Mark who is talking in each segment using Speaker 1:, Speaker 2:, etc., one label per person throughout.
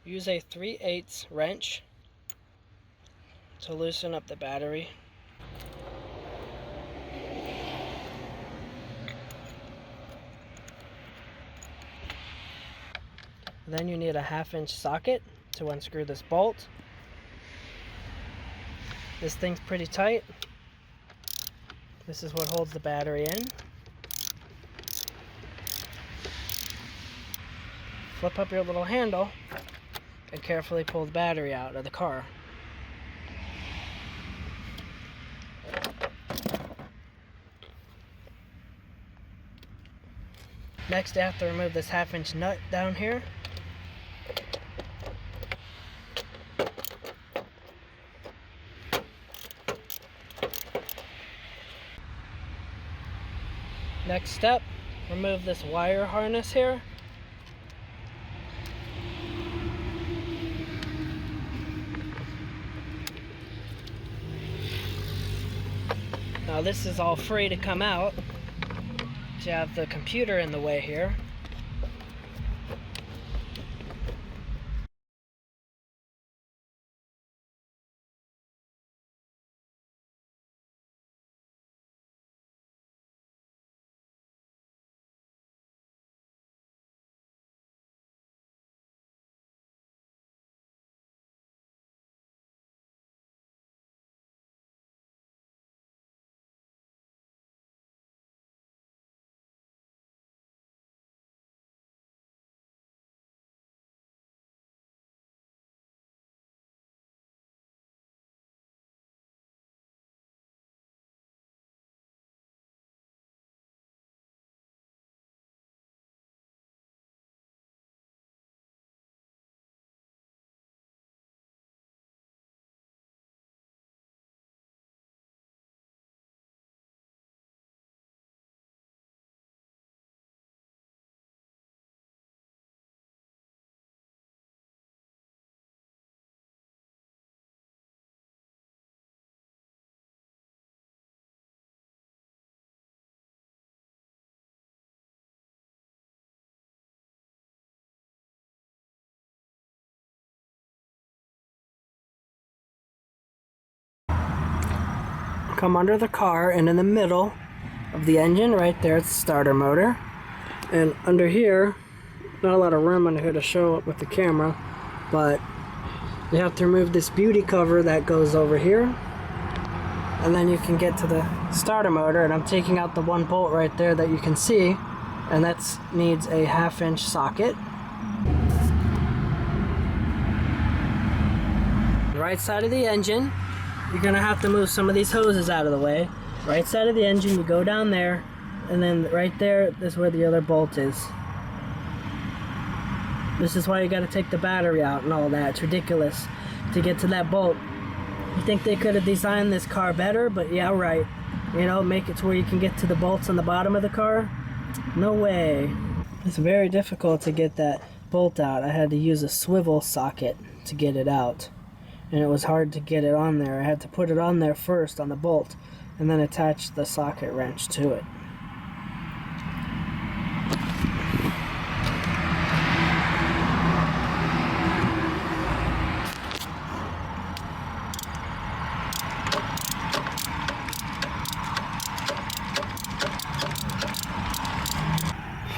Speaker 1: Use a 3/8 wrench to loosen up the battery. Then you need a 1/2-inch socket to unscrew this bolt. This thing's pretty tight. This is what holds the battery in. Flip up your little handle and carefully pull the battery out of the car. Next, you have to remove this 1/2-inch nut down here. Next step, remove this wire harness here. Now this is all free to come out. You have the computer in the way here. Come under the car, and in the middle of the engine, right there, it's the starter motor. And under here, not a lot of room under here to show it with the camera, but you have to remove this beauty cover that goes over here, and then you can get to the starter motor. And I'm taking out the one bolt right there that you can see, and that needs a 1/2-inch socket. Right side of the engine, you're gonna have to move some of these hoses out of the way. Right side of the engine, you go down there, and then right there is where the other bolt is. This is why you gotta take the battery out and all that. It's ridiculous to get to that bolt. You think they could have designed this car better, but yeah, right. You know, make it to where you can get to the bolts on the bottom of the car? No way. It's very difficult to get that bolt out. I had to use a swivel socket to get it out. And it was hard to get it on there. I had to put it on there first on the bolt and then attach the socket wrench to it.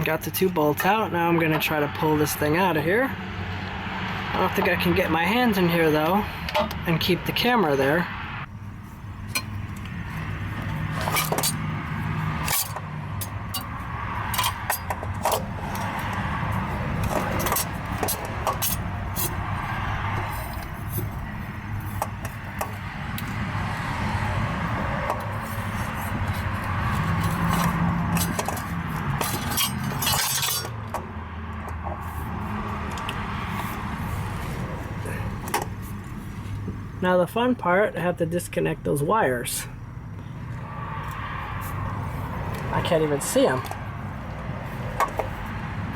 Speaker 1: Got the two bolts out. Now I'm gonna try to pull this thing out of here. I don't think I can get my hands in here though and keep the camera there. Now the fun part, I have to disconnect those wires. I can't even see them.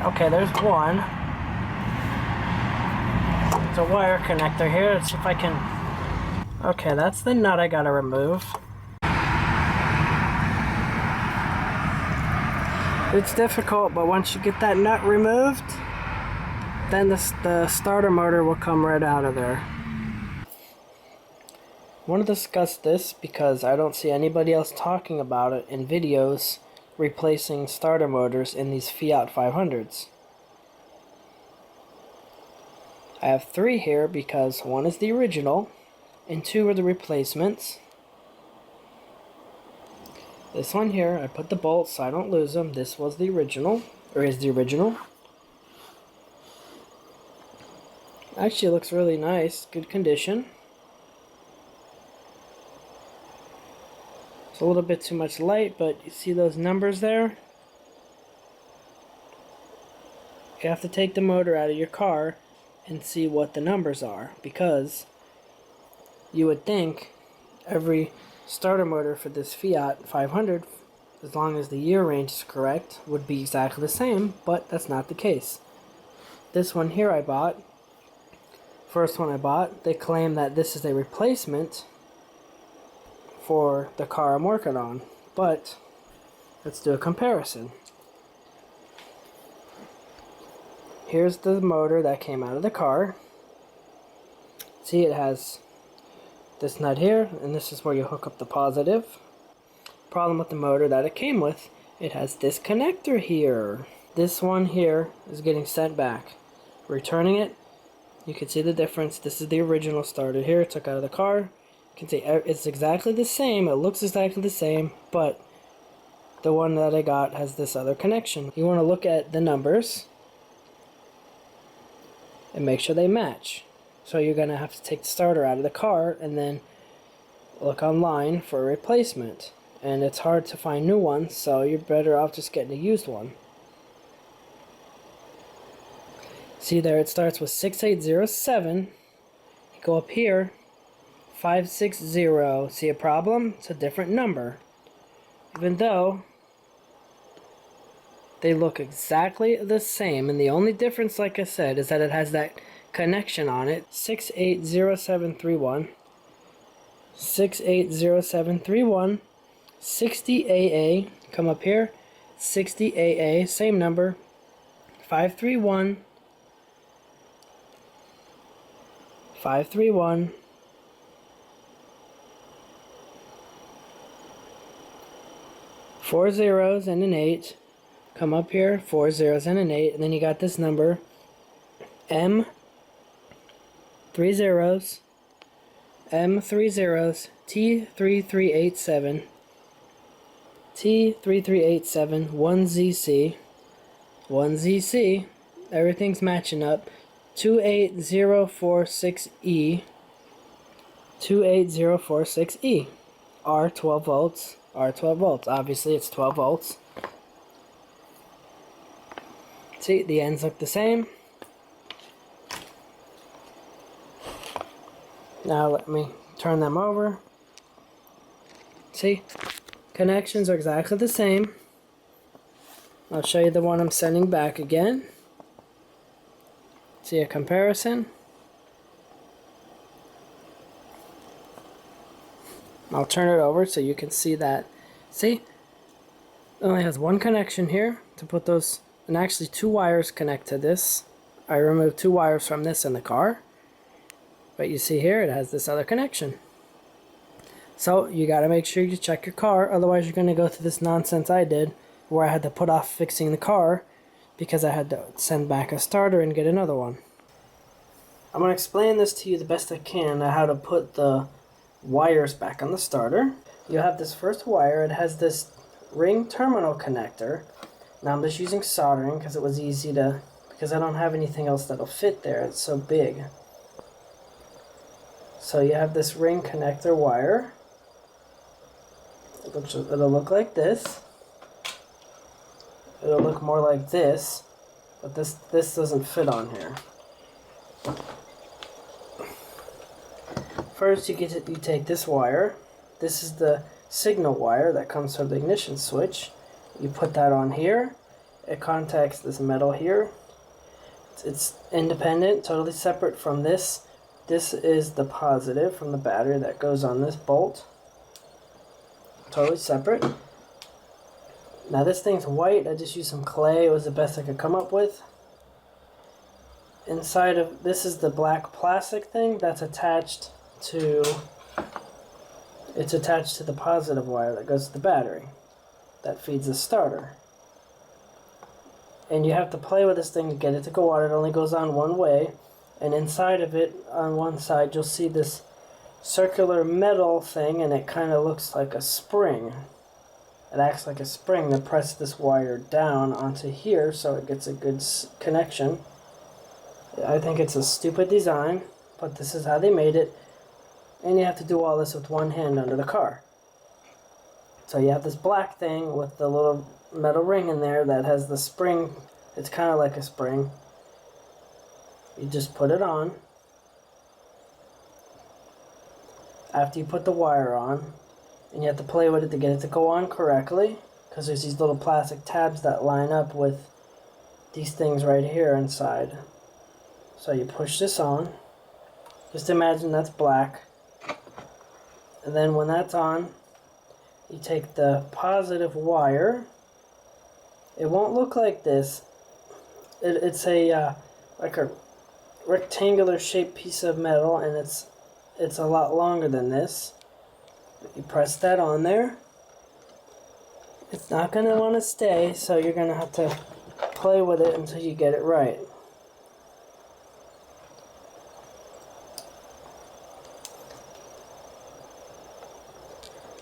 Speaker 1: Okay, there's one. There's a wire connector here. Let's see if I can... Okay, that's the nut I gotta remove. It's difficult, but once you get that nut removed, then the starter motor will come right out of there. I want to discuss this because I don't see anybody else talking about it in videos replacing starter motors in these Fiat 500s. I have 3 here because 1 is the original and 2 are the replacements. This one here, I put the bolts so I don't lose them. This was the original, or is the original. Actually, it looks really nice, good condition. It's a little bit too much light, but you see those numbers there? You have to take the motor out of your car and see what the numbers are, because you would think every starter motor for this Fiat 500, as long as the year range is correct, would be exactly the same, but that's not the case. This one here I bought, first one I bought, they claim that this is a replacement for the car I'm working on, but let's do a comparison. Here's the motor that came out of the car. See, it has this nut here, and this is where you hook up the positive. Problem with the motor that it came with, it has this connector here. This one here is getting sent back. Returning it, you can see the difference. This is the original starter here, took out of the car. You can see it's exactly the same, it looks exactly the same, but the one that I got has this other connection. You want to look at the numbers and make sure they match. So you're going to have to take the starter out of the car and then look online for a replacement. And it's hard to find new ones, so you're better off just getting a used one. See there, it starts with 6807. You go up here, 560. See a problem? It's a different number. Even though they look exactly the same, and the only difference, like I said, is that it has that connection on it. 680731, 680731, 60AA, come up here, 60AA, same number, 531, 531, 4 zeros and an 8, come up here, 4 zeros and an 8, and then you got this number, M, 3 zeros, M, 3 zeros, T3387, T3387, 1ZC, 1ZC, everything's matching up, 28046E, 28046E, R 12 volts, R 12 volts, obviously it's 12 volts. See, the ends look the same. Now let me turn them over. See, connections are exactly the same. I'll show you the one I'm sending back again. See a comparison. I'll turn it over so you can see that. See, it only has one connection here to put those, and actually 2 wires connect to this. I removed 2 wires from this in the car. But you see here, it has this other connection. So you got to make sure you check your car, otherwise you're going to go through this nonsense I did, where I had to put off fixing the car because I had to send back a starter and get another one. I'm going to explain this to you the best I can, how to put the wires back on the starter. You have this first wire, it has this ring terminal connector. Now I'm just using soldering because it was easy to, because I don't have anything else that'll fit there, it's so big. So you have this ring connector wire, which it'll look like this. It'll look more like this, but this doesn't fit on here. First you take this wire. This is the signal wire that comes from the ignition switch. You put that on here. It contacts this metal here. It's independent, totally separate from this. This is the positive from the battery that goes on this bolt. Totally separate. Now this thing's white. I just used some clay. It was the best I could come up with. inside of this is the black plastic thing that's attached to, it's attached to the positive wire that goes to the battery that feeds the starter. And you have to play with this thing to get it to go on. It only goes on one way, and inside of it on one side you'll see this circular metal thing, and it kind of looks like a spring. It acts like a spring to press this wire down onto here so it gets a good connection. I think it's a stupid design, but this is how they made it. And you have to do all this with one hand under the car. So you have this black thing with the little metal ring in there that has the spring. It's kind of like a spring. You just put it on. After you put the wire on, and you have to play with it to get it to go on correctly, because there's these little plastic tabs that line up with these things right here inside. So you push this on. Just imagine that's black. And then when that's on, you take the positive wire. It won't look like this. It's a like a rectangular shaped piece of metal, and it's a lot longer than this. You press that on there. It's not going to want to stay, so you're going to have to play with it until you get it right.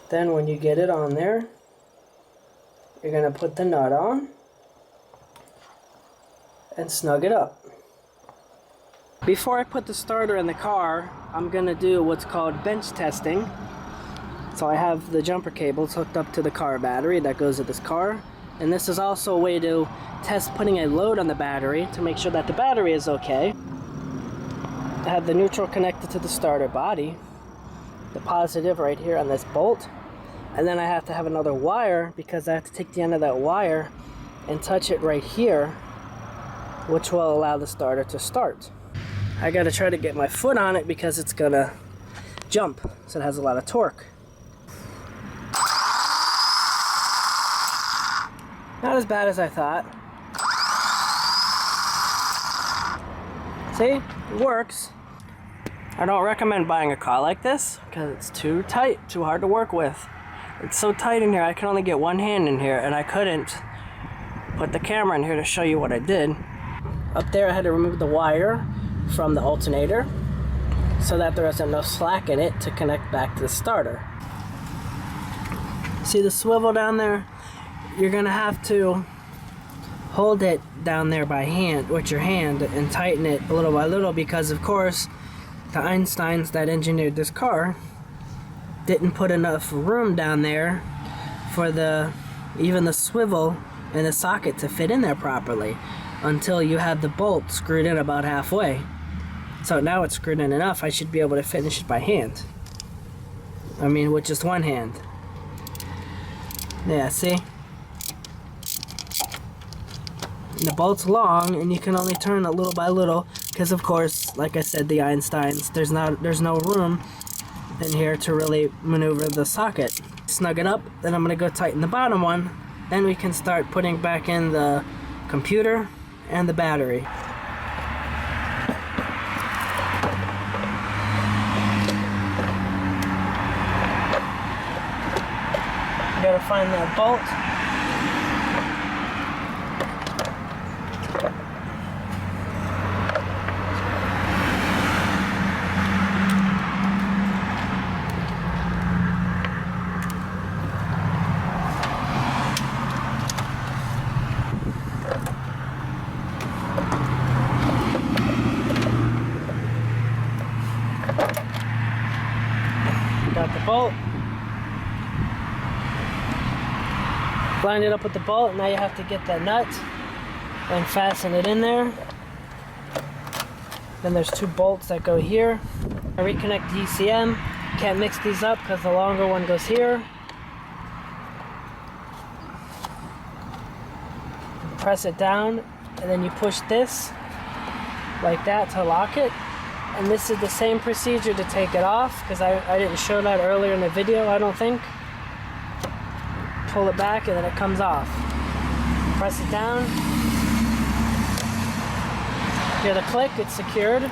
Speaker 1: Then when you get it on there, you're going to put the nut on and snug it up. Before I put the starter in the car, I'm going to do what's called bench testing. So I have the jumper cables hooked up to the car battery that goes with this car. And this is also a way to test putting a load on the battery to make sure that the battery is okay. I have the neutral connected to the starter body, the positive right here on this bolt. And then I have to have another wire because I have to take the end of that wire and touch it right here, which will allow the starter to start. I gotta try to get my foot on it because it's gonna jump, so it has a lot of torque. Not as bad as I thought. See? It works. I don't recommend buying a car like this because it's too tight, too hard to work with. It's so tight in here, I can only get one hand in here, and I couldn't put the camera in here to show you what I did. Up there I had to remove the wire from the alternator so that there isn't no slack in it to connect back to the starter. See the swivel down there? You're gonna have to hold it down there by hand, with your hand, and tighten it little by little, because of course the Einsteins that engineered this car didn't put enough room down there for even the swivel and the socket to fit in there properly until you have the bolt screwed in about halfway. So now it's screwed in enough, I should be able to finish it by hand. I mean, with just one hand. Yeah, see? The bolt's long, and you can only turn it little by little, because of course, like I said, the Einsteins, there's no room in here to really maneuver the socket. Snug it up, then I'm gonna go tighten the bottom one, then we can start putting back in the computer and the battery. You gotta find that bolt. Got the bolt. Line it up with the bolt. Now you have to get that nut and fasten it in there. Then there's two bolts that go here. I reconnect the ECM. Can't mix these up because the longer one goes here. Press it down, and then you push this like that to lock it. And this is the same procedure to take it off, because I didn't show that earlier in the video, I don't think. Pull it back and then it comes off. Press it down. Hear the click, it's secured.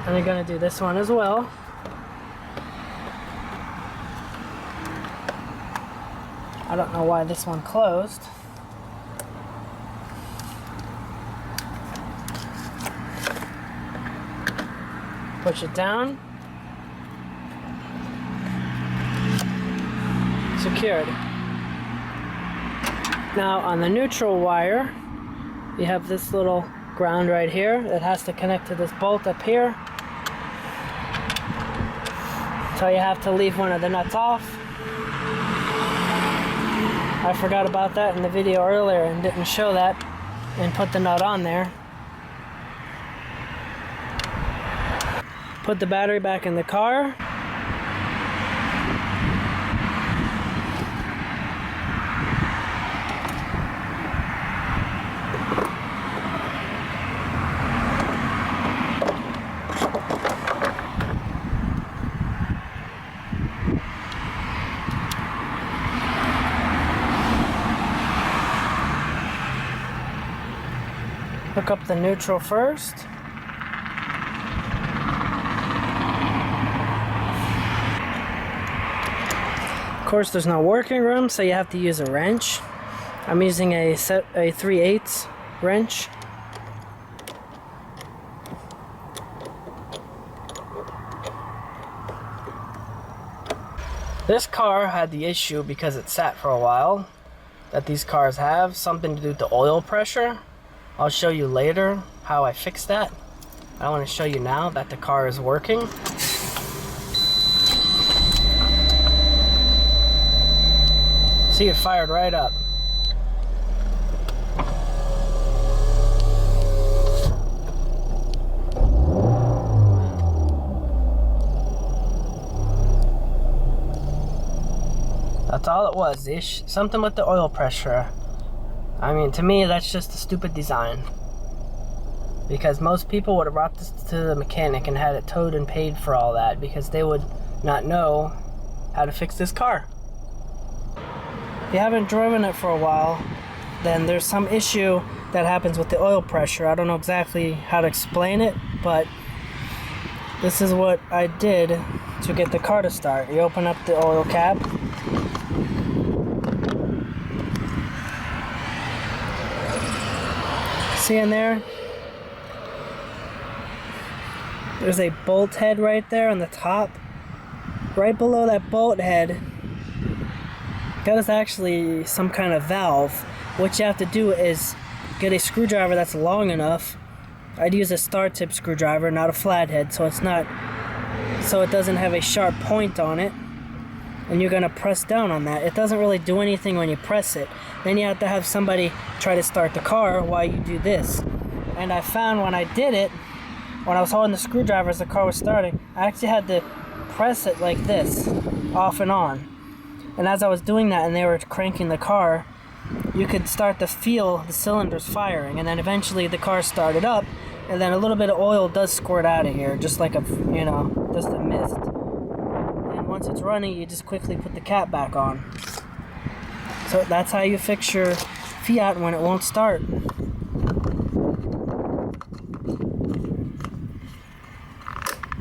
Speaker 1: And you're gonna do this one as well. I don't know why this one closed. Push it down. Secured. Now on the neutral wire, you have this little ground right here that has to connect to this bolt up here. So you have to leave one of the nuts off. I forgot about that in the video earlier and didn't show that and put the nut on there. Put the battery back in the car. Hook up the neutral first. Of course, there's no working room, so you have to use a wrench. I'm using a 3/8 wrench. This car had the issue because it sat for a while that these cars have, something to do with the oil pressure. I'll show you later how I fixed that. I want to show you now that the car is working. See, it fired right up. That's all it was. Something with the oil pressure. I mean, to me, that's just a stupid design. Because most people would have brought this to the mechanic and had it towed and paid for all that, because they would not know how to fix this car. If you haven't driven it for a while, then there's some issue that happens with the oil pressure. I don't know exactly how to explain it, but this is what I did to get the car to start. You open up the oil cap. See in there? There's a bolt head right there on the top. Right below that bolt head, that is actually some kind of valve. What you have to do is get a screwdriver that's long enough. I'd use a star tip screwdriver, not a flathead, so it doesn't have a sharp point on it. And you're gonna press down on that. It doesn't really do anything when you press it. Then you have to have somebody try to start the car while you do this. And I found when I did it, when I was holding the screwdriver as the car was starting, I actually had to press it like this, off and on. And as I was doing that and they were cranking the car, you could start to feel the cylinders firing. And then eventually the car started up, and then a little bit of oil does squirt out of here, just like just a mist. Once it's running, you just quickly put the cap back on. So that's how you fix your Fiat when it won't start.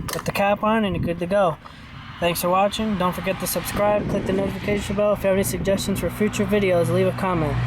Speaker 1: Put the cap on and you're good to go. Thanks for watching. Don't forget to subscribe, click the notification bell. If you have any suggestions for future videos, leave a comment.